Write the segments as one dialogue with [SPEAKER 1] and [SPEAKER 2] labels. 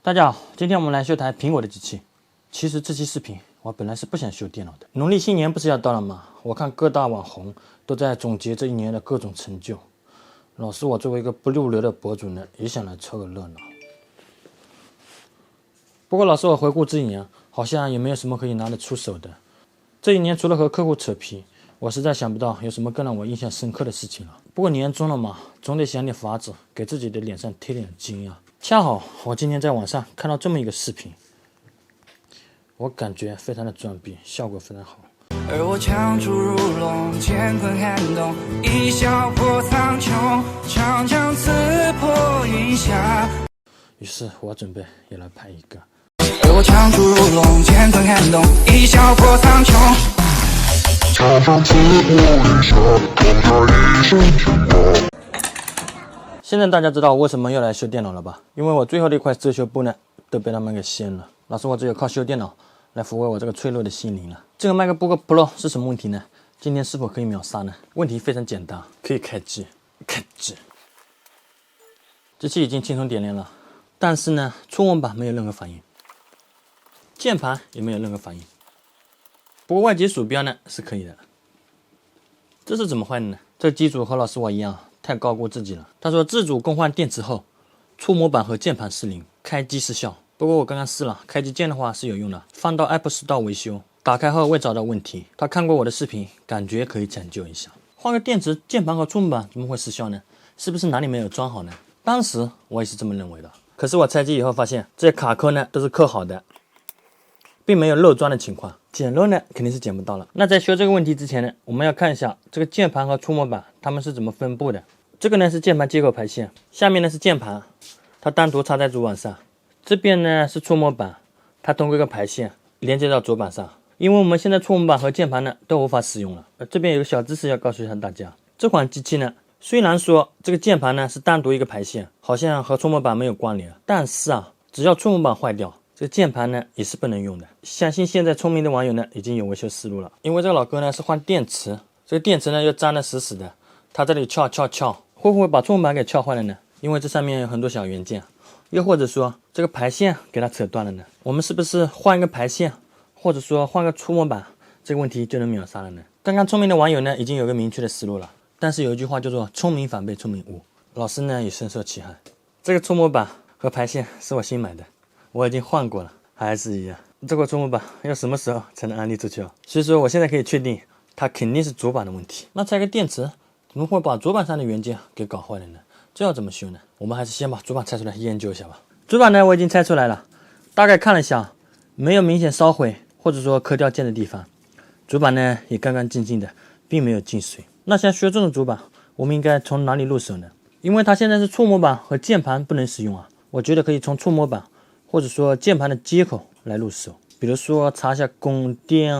[SPEAKER 1] 大家好，今天我们来修台苹果的机器。其实这期视频我本来是不想修电脑的。农历新年不是要到了吗？我看各大网红都在总结这一年的各种成就。老师，我作为一个不入流的博主呢，也想来凑个热闹。不过老师，我回顾这一年，好像也没有什么可以拿得出手的。这一年除了和客户扯皮，我实在想不到有什么更让我印象深刻的事情了。不过年终了嘛，总得想点法子，给自己的脸上贴点金啊。恰好我今天在网上看到这么一个视频，我感觉非常的装逼，效果非常好。
[SPEAKER 2] 而我强出如龙，乾坤撼动，一笑破苍穹，长枪刺破云霞。
[SPEAKER 1] 于是我准备也来拍一个。
[SPEAKER 2] 而我强出如龙，乾坤撼动，一笑破苍穹。长枪刺破云霞，同他一生情话。
[SPEAKER 1] 现在大家知道我为什么要来修电脑了吧？因为我最后的一块遮羞布呢都被他们给掀了。老师，我只有靠修电脑来抚慰我这个脆弱的心灵了。这个 MacBook Pro 是什么问题呢？今天是否可以秒杀呢？问题非常简单，可以开机。开机。机器已经轻松点亮了，但是呢，触摸板没有任何反应，键盘也没有任何反应。不过外接鼠标呢是可以的。这是怎么坏的呢？这个机主和老师我一样，太高估自己了。他说自主更换电池后，触摸板和键盘失灵，开机失效。不过我刚刚试了，开机键的话是有用的，放到 Apple Store 维修，打开后未找到问题。他看过我的视频，感觉可以抢救一下。换个电池，键盘和触摸板怎么会失效呢？是不是哪里没有装好呢？当时我也是这么认为的。可是我拆机以后发现，这些卡扣呢都是扣好的，并没有漏装的情况。捡漏呢肯定是捡不到了。那在修这个问题之前呢，我们要看一下这个键盘和触摸板它们是怎么分布的。这个呢是键盘接口排线，下面呢是键盘，它单独插在主板上。这边呢是触摸板，它通过一个排线连接到主板上。因为我们现在触摸板和键盘呢都无法使用了。这边有个小知识要告诉一下大家，这款机器呢虽然说这个键盘呢是单独一个排线，好像和触摸板没有关联，但是只要触摸板坏掉，这个键盘呢也是不能用的。相信现在聪明的网友呢已经有维修思路了。因为这个老哥呢是换电池，这个电池呢又粘得死死的，他这里撬，会不会把触摸板给撬坏了呢？因为这上面有很多小元件，又或者说这个排线给它扯断了呢？我们是不是换一个排线，或者说换个触摸板，这个问题就能秒杀了呢？刚刚聪明的网友呢已经有个明确的思路了，但是有一句话叫做聪明反被聪明误，老师呢也深受其害。这个触摸板和排线是我新买的，我已经换过了，还是一样。这块触摸板要什么时候才能安利出去？所以说我现在可以确定，它肯定是主板的问题。那拆个电池，怎么会把主板上的元件给搞坏了呢？这要怎么修呢？我们还是先把主板拆出来研究一下吧。主板呢我已经拆出来了，大概看了一下，没有明显烧毁或者说磕掉键的地方，主板呢也干干净净的，并没有进水。那像修这种主板，我们应该从哪里入手呢？因为它现在是触摸板和键盘不能使用我觉得可以从触摸板或者说键盘的接口来入手，比如说查一下供电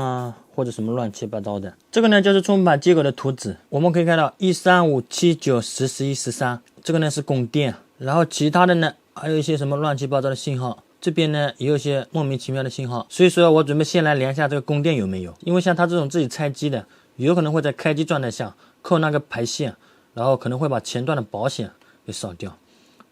[SPEAKER 1] 或者什么乱七八糟的。这个呢就是触摸板接口的图纸，我们可以看到13579101113，这个呢是供电，然后其他的呢还有一些什么乱七八糟的信号，这边呢也有一些莫名其妙的信号。所以说我准备先来量一下这个供电有没有，因为像它这种自己拆机的，有可能会在开机状态下扣那个排线，然后可能会把前段的保险给烧掉，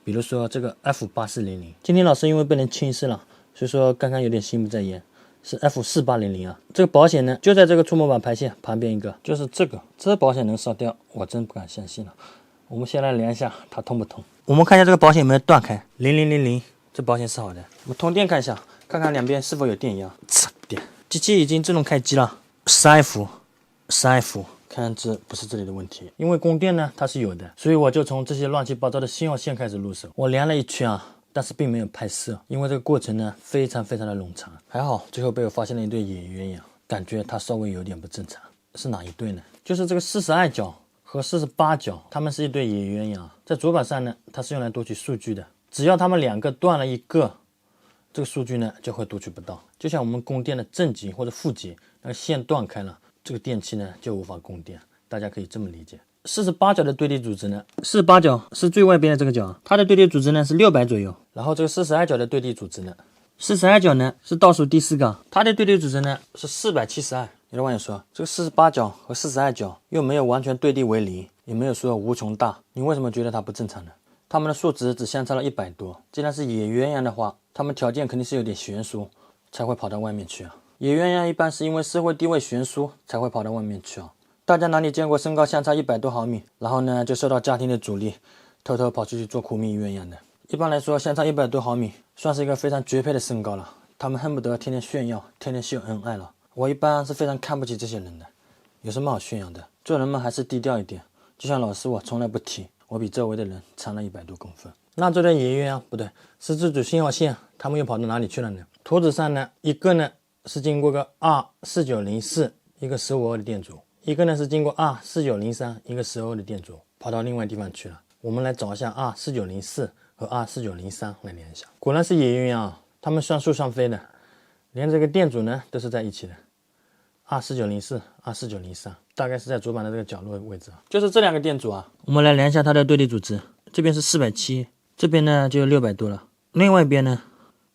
[SPEAKER 1] 比如说这个 F8400。今天老师因为被人轻视了，所以说刚刚有点心不在焉，是 F4800这个保险呢就在这个触摸板排线旁边一个，就是这保险能烧掉，我真不敢相信了。我们先来量一下它通不通。我们看一下这个保险有没有断开，0000，这保险是好的。我们通电看一下，看看两边是否有电压。擦电，机器已经自动开机了，12F，看这不是这里的问题，因为供电呢它是有的，所以我就从这些乱七八糟的信号线开始入手。我量了一圈但是并没有拍摄，因为这个过程呢非常的冗长。还好最后被我发现了一对野鸳鸯，感觉它稍微有点不正常。是哪一对呢？就是这个42角和48角，它们是一对野鸳鸯。在主板上呢它是用来读取数据的，只要它们两个断了一个，这个数据呢就会读取不到。就像我们供电的正极或者负极，那个线断开了，这个电器呢就无法供电，大家可以这么理解。48角的对立组织呢，48角是最外边的这个角，它的对立组织呢是600左右。然后这个42角的对立组织呢，42角呢是倒数第4个，它的对立组织呢是472。有的网友说，这个48角和42角又没有完全对立为零，也没有说无穷大，你为什么觉得它不正常呢？它们的数值只相差了100多，既然是野鸳鸯的话，他们条件肯定是有点悬殊，才会跑到外面去啊。野鸳鸯一般是因为社会地位悬殊才会跑到外面去啊。大家哪里见过身高相差100多毫米，然后呢就受到家庭的阻力，偷偷跑出去做苦命鸳鸯的？一般来说，相差100多毫米算是一个非常绝配的身高了。他们恨不得天天炫耀，天天秀恩爱了。我一般是非常看不起这些人的，有什么好炫耀的？做人们还是低调一点。就像老师我从来不提，我比周围的人长了100多公分。那这对野鸳鸯不对，是自主信号线，他们又跑到哪里去了呢？图纸上呢，一个呢是经过个24904一个15欧的店主，一个呢是经过24903一个10欧的店主，跑到另外地方去了。我们来找一下24904和24903来联想。果然是野鸳鸯啊，他们双宿双飞的，连这个店主呢都是在一起的。24904、24903，大概是在主板的这个角落位置啊。就是这两个店主啊，我们来量一下它的对立组织，这边是470，这边呢就600多了，另外一边呢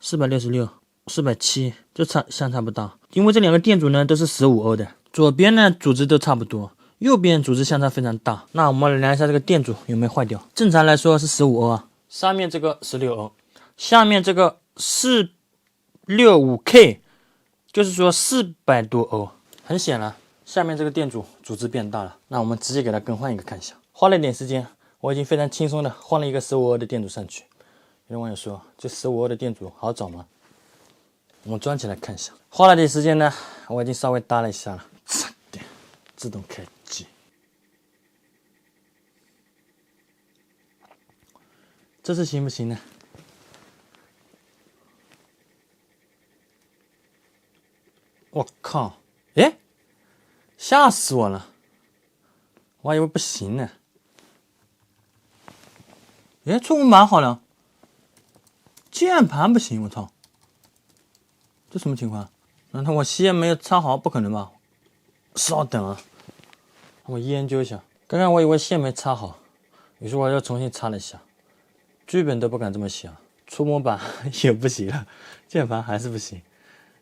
[SPEAKER 1] 466、470，就相差不大。因为这两个店主呢都是15欧的，左边呢组织都差不多，右边组织相差非常大。那我们来量一下这个店主有没有坏掉。正常来说是15欧啊，上面这个16欧，下面这个465K， 就是说400多欧。很显然，下面这个店主组织变大了，那我们直接给他更换一个看一下。花了点时间，我已经非常轻松的换了一个15欧的店主上去。有网友说，这15欧的店主好找吗？我们装起来看一下。花了点时间呢，我已经稍微搭了一下了，差点自动开机。这次行不行呢？我靠！哎，吓死我了！我还以为不行呢。哎，触控板好了，键盘不行，我操！这什么情况？难道我线没有插好？不可能吧？稍等啊，我研究一下。刚刚我以为线没插好，于是我又重新插了一下。剧本都不敢这么写啊，触摸板也不行了，键盘还是不行。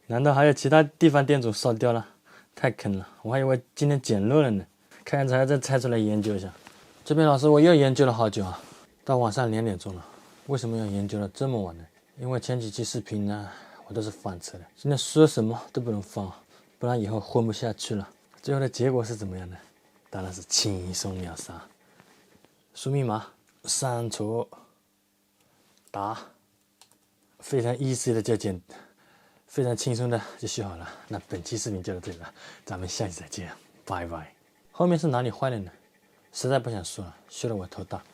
[SPEAKER 1] 难道还有其他地方店主烧掉了？太坑了，我还以为今天捡漏了呢。看才再拆出来研究一下。这边老师我又研究了好久啊，到晚上2点钟了。为什么要研究到这么晚呢？因为前几期视频呢，我都是翻车的，现在说什么都不能放，不然以后混不下去了。最后的结果是怎么样的？当然是轻松秒杀。输密码，删除，答，非常 easy 的就非常轻松的就修好了。那本期视频就到这里了，咱们下期再见，拜拜。后面是哪里坏了呢？实在不想说了，修得我头大。